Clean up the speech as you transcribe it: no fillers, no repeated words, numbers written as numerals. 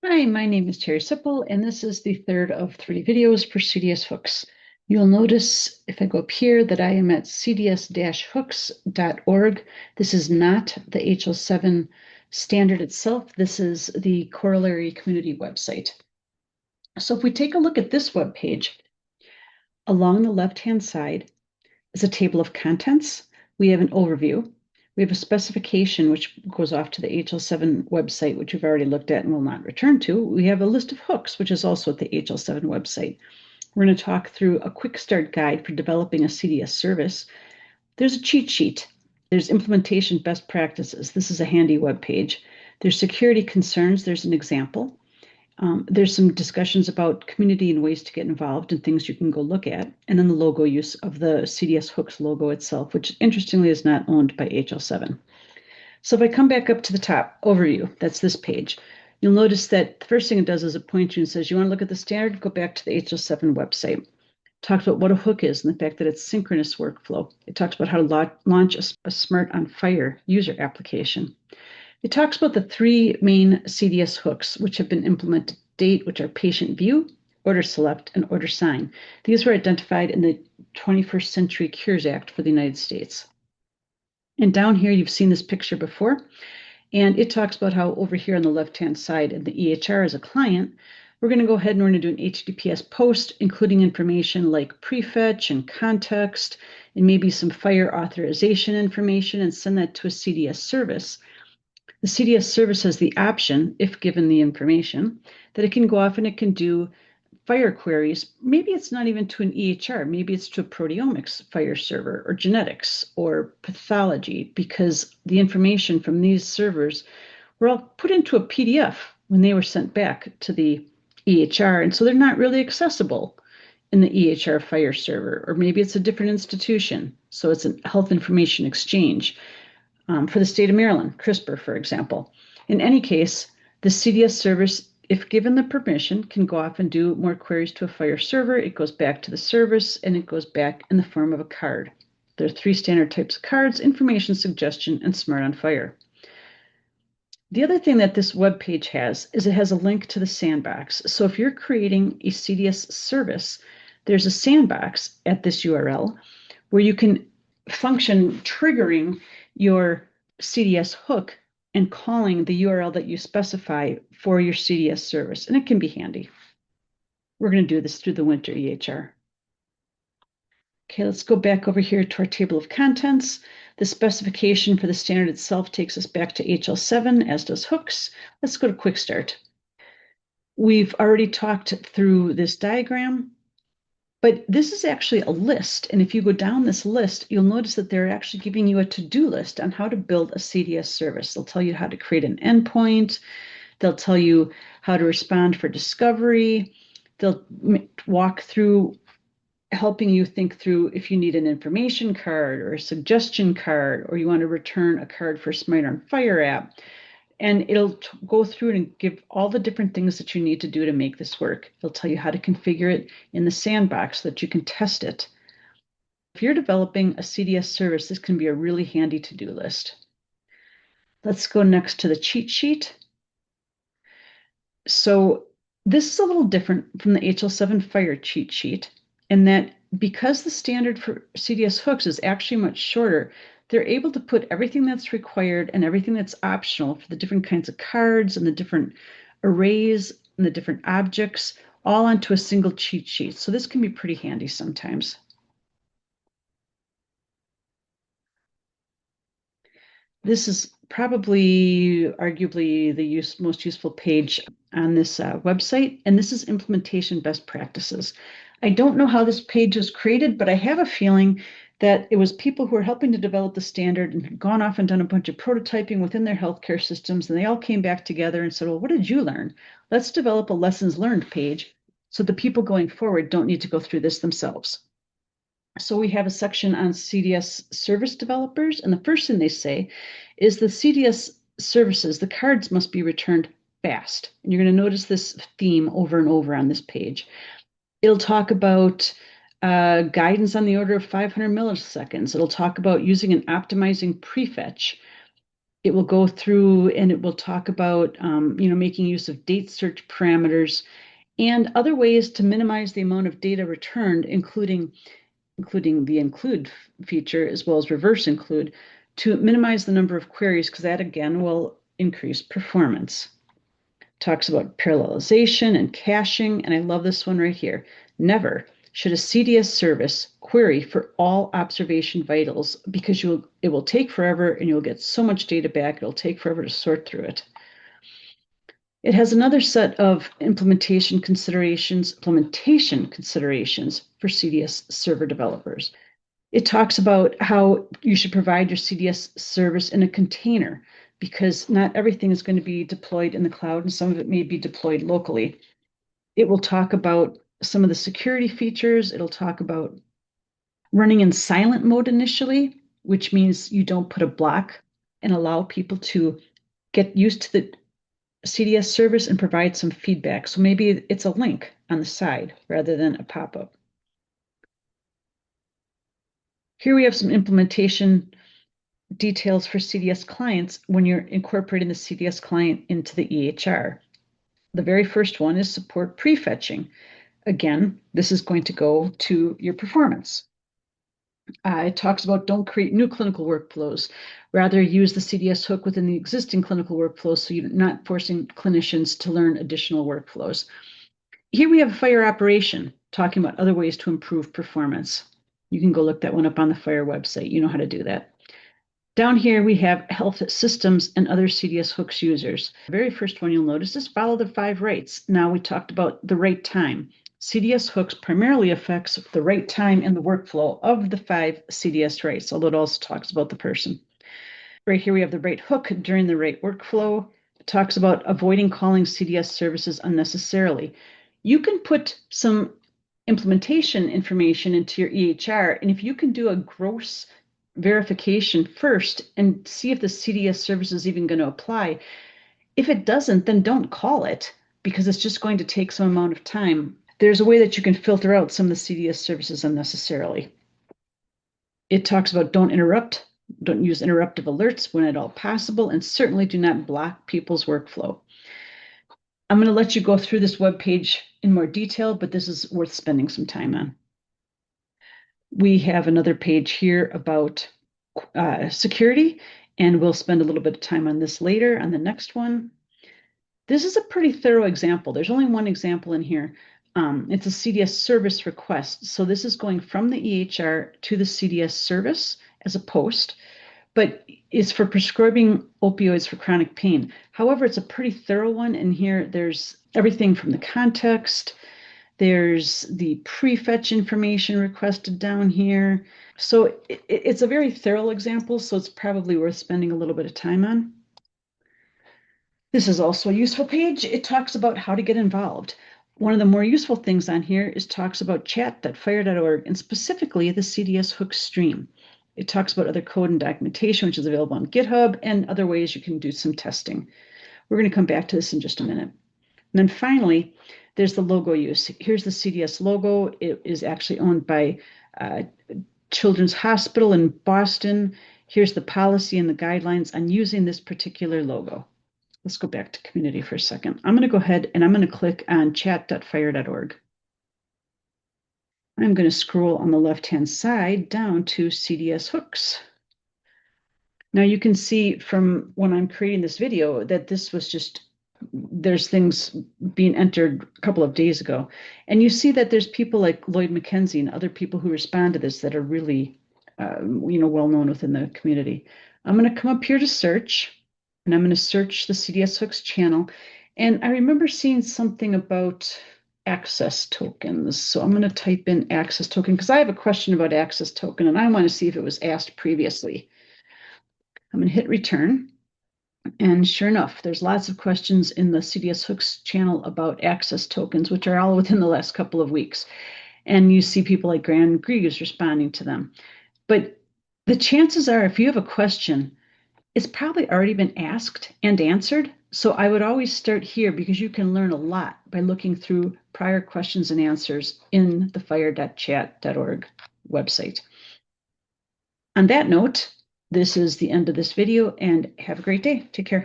Hi, my name is Terry Sipple, and this is the third of three videos for CDS Hooks. You'll notice if I go up here that I am at cds-hooks.org. This is not the HL7 standard itself. This is the corollary community website. So if we take a look at this web page, along the left-hand side is a table of contents. We have an overview. We have a specification, which goes off to the HL7 website, which we've already looked at and will not return to. We have a list of hooks, which is also at the HL7 website. We're going to talk through a quick start guide for developing a CDS service. There's a cheat sheet. There's implementation best practices. This is a handy web page. There's security concerns. There's an example. There's some discussions about community and ways to get involved and things you can go look at. And then the logo use of the CDS Hooks logo itself, which interestingly is not owned by HL7. So if I come back up to the top, overview, that's this page, you'll notice that the first thing it does is it points you and says, you want to look at the standard, go back to the HL7 website. It talks about what a hook is and the fact that it's synchronous workflow. It talks about how to launch a Smart on Fire user application. It talks about the three main CDS hooks which have been implemented to date, which are patient view, order select, and order sign. These were identified in the 21st Century Cures Act for the United States. And down here, you've seen this picture before, and it talks about how over here on the left-hand side in the EHR as a client, we're going to go ahead and we're going to do an HTTPS post, including information like prefetch and context, and maybe some FHIR authorization information, and send that to a CDS service. The CDS service has the option, if given the information, that it can go off and it can do FHIR queries. Maybe it's not even to an EHR, maybe it's to a proteomics FHIR server or genetics or pathology, because the information from these servers were all put into a PDF when they were sent back to the EHR. And so they're not really accessible in the EHR FHIR server, or maybe it's a different institution. So it's a health information exchange. For the state of Maryland, CRISPR, for example. In any case, the CDS service, if given the permission, can go off and do more queries to a FHIR server. It goes back to the service, and it goes back in the form of a card. There are three standard types of cards: information, suggestion, and Smart on FHIR. The other thing that this web page has is it has a link to the sandbox. So if you're creating a CDS service, there's a sandbox at this URL where you can function triggering your CDS hook and calling the URL that you specify for your CDS service. And it can be handy. We're going to do this through the Winter EHR. Okay, let's go back over here to our table of contents. The specification for the standard itself takes us back to HL7, as does hooks. Let's go to Quick Start. We've already talked through this diagram, but this is actually a list. And if you go down this list, you'll notice that they're actually giving you a to-do list on how to build a CDS service. They'll tell you how to create an endpoint. They'll tell you how to respond for discovery. They'll walk through helping you think through if you need an information card or a suggestion card, or you want to return a card for Smart on FHIR app. And it'll go through and give all the different things that you need to do to make this work. It'll tell you how to configure it in the sandbox so that you can test it. If you're developing a CDS service, this can be a really handy to-do list. Let's go next to the cheat sheet. So this is a little different from the HL7 FHIR cheat sheet in that because the standard for CDS hooks is actually much shorter, they're able to put everything that's required and everything that's optional for the different kinds of cards and the different arrays and the different objects all onto a single cheat sheet. So this can be pretty handy sometimes. This is probably arguably the most useful page on this website, and this is implementation best practices. I don't know how this page was created, but I have a feeling that it was people who were helping to develop the standard and had gone off and done a bunch of prototyping within their healthcare systems, and they all came back together and said, well, what did you learn? Let's develop a lessons learned page so the people going forward don't need to go through this themselves. So we have a section on CDS service developers, and the first thing they say is the CDS services, the cards must be returned fast. And you're going to notice this theme over and over on this page. It'll talk about guidance on the order of 500 milliseconds. It'll talk about using and optimizing prefetch. It will go through and it will talk about, making use of date search parameters and other ways to minimize the amount of data returned, including the include feature as well as reverse include, to minimize the number of queries, because that again will increase performance. Talks about parallelization and caching, and I love this one right here. Never should a CDS service query for all observation vitals, because it will take forever and you'll get so much data back, it'll take forever to sort through it. It has another set of implementation considerations for CDS server developers. It talks about how you should provide your CDS service in a container, because not everything is going to be deployed in the cloud and some of it may be deployed locally. It will talk about some of the security features. It'll talk about running in silent mode initially, which means you don't put a block and allow people to get used to the CDS service and provide some feedback. So maybe it's a link on the side rather than a pop-up. Here we have some implementation details for CDS clients when you're incorporating the CDS client into the EHR. The very first one is support prefetching. Again, this is going to go to your performance. It talks about don't create new clinical workflows. Rather, use the CDS hook within the existing clinical workflows so you're not forcing clinicians to learn additional workflows. Here we have FHIR operation, talking about other ways to improve performance. You can go look that one up on the FHIR website. You know how to do that. Down here, we have health systems and other CDS hooks users. The very first one you'll notice is follow the 5 rights. Now we talked about the right time. CDS hooks primarily affects the right time in the workflow of the 5 CDS rights, although it also talks about the person. Right here, we have the right hook during the right workflow. It talks about avoiding calling CDS services unnecessarily. You can put some implementation information into your EHR, and if you can do a gross verification first and see if the CDS service is even going to apply. If it doesn't, then don't call it, because it's just going to take some amount of time. There's a way that you can filter out some of the CDS services unnecessarily. It talks about don't use interruptive alerts when at all possible, and certainly do not block people's workflow. I'm going to let you go through this web page in more detail, but this is worth spending some time on. We have another page here about security, and we'll spend a little bit of time on this later on the next one. This is a pretty thorough example. There's only one example in here. It's a CDS service request. So this is going from the EHR to the CDS service as a post, but it's for prescribing opioids for chronic pain. However, it's a pretty thorough one. And here there's everything from the context. There's the prefetch information requested down here. So it's a very thorough example, so it's probably worth spending a little bit of time on. This is also a useful page. It talks about how to get involved. One of the more useful things on here is talks about chat.phir.org and specifically the CDS hook stream. It talks about other code and documentation, which is available on GitHub, and other ways you can do some testing. We're going to come back to this in just a minute. And then finally, there's the logo use. Here's the CDS logo. It is actually owned by Children's Hospital in Boston. Here's the policy and the guidelines on using this particular logo. Let's go back to community for a second. I'm going to go ahead and I'm going to click on chat.phir.org. I'm going to scroll on the left-hand side down to CDS hooks. Now you can see from when I'm creating this video that this was just, there's things being entered a couple of days ago. And you see that there's people like Lloyd McKenzie and other people who respond to this that are really, well known within the community. I'm going to come up here to search, and I'm going to search the CDS hooks channel. And I remember seeing something about access tokens. So I'm going to type in access token because I have a question about access token and I want to see if it was asked previously. I'm going to hit return. And sure enough, there's lots of questions in the CDS hooks channel about access tokens, which are all within the last couple of weeks. And you see people like Graham Greaves responding to them. But the chances are, if you have a question, it's probably already been asked and answered. So I would always start here because you can learn a lot by looking through prior questions and answers in the phir.chat.org website. On that note, This is the end of this video, and have a great day. Take care.